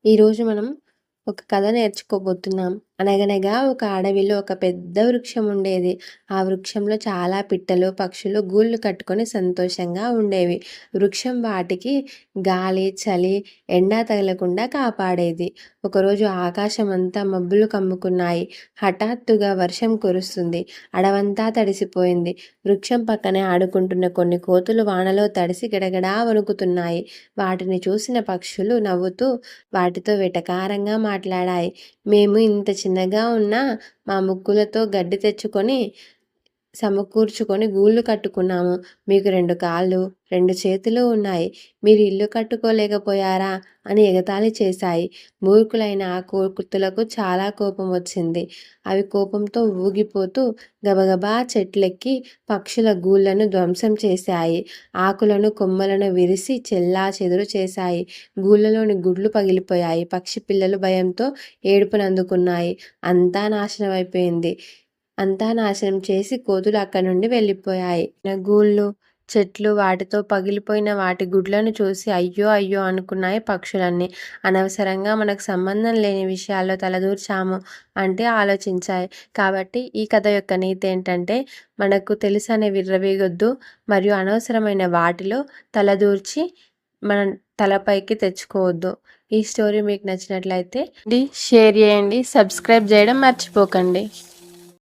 ఈరోజు మనం ఒక కథ నేర్చుకోబోతున్నాం. అనగనగా ఒక అడవిలో ఒక పెద్ద వృక్షం ఉండేది. ఆ వృక్షంలో చాలా పిట్టలు, పక్షులు గూళ్ళు కట్టుకొని సంతోషంగా ఉండేవి. వృక్షం వాటికి గాలి, చలి, ఎండ తగలకుండా కాపాడేది. ఒకరోజు ఆకాశం అంతా మబ్బులు కమ్ముకున్నాయి. హఠాత్తుగా వర్షం కురుస్తుంది. అడవంతా తడిసిపోయింది. వృక్షం పక్కనే ఆడుకుంటున్న కొన్ని కోతులు వానలో తడిసి గడగడా వణుకుతున్నాయి. వాటిని చూసిన పక్షులు నవ్వుతూ వాటితో వెటకారంగా మాట్లాడాయి. మేము ఇంత చిన్నగా ఉన్నా మా ముక్కులతో గడ్డి తెచ్చుకొని సమకూర్చుకొని గూళ్ళు కట్టుకున్నాము. మీకు 2 కాళ్ళు, 2 చేతులు ఉన్నాయి. మీరు ఇల్లు కట్టుకోలేకపోయారా అని ఎగతాళి చేశాయి. మూర్ఖులైన ఆ కోతులకు చాలా కోపం వచ్చింది. అవి కోపంతో ఊగిపోతూ గబగబా చెట్లెక్కి పక్షుల గూళ్ళను ధ్వంసం చేశాయి. ఆకులను, కొమ్మలను విరిసి చెల్లాచెదురు చేశాయి. గూళ్ళలోని గుడ్లు పగిలిపోయాయి. పక్షి పిల్లలు భయంతో ఏడుపునందుకున్నాయి. అంతా నాశనం చేసి కోతులు అక్కడి నుండి వెళ్ళిపోయాయి. గూళ్ళు, చెట్లు, వాటితో పగిలిపోయిన వాటి గుడ్లను చూసి అయ్యో అయ్యో అనుకున్నాయి పక్షులన్నీ. అనవసరంగా మనకు సంబంధం లేని విషయాల్లో తలదూర్చాము అంటే ఆలోచించాయి. కాబట్టి ఈ కథ యొక్క నీతి ఏంటంటే, మనకు తెలుసనే విర్రవీగొద్దు, మరియు అనవసరమైన వాటిలో తలదూర్చి మన తలపైకి తెచ్చుకోవద్దు. ఈ స్టోరీ మీకు నచ్చినట్లయితే షేర్ చేయండి, సబ్స్క్రైబ్ చేయడం మర్చిపోకండి.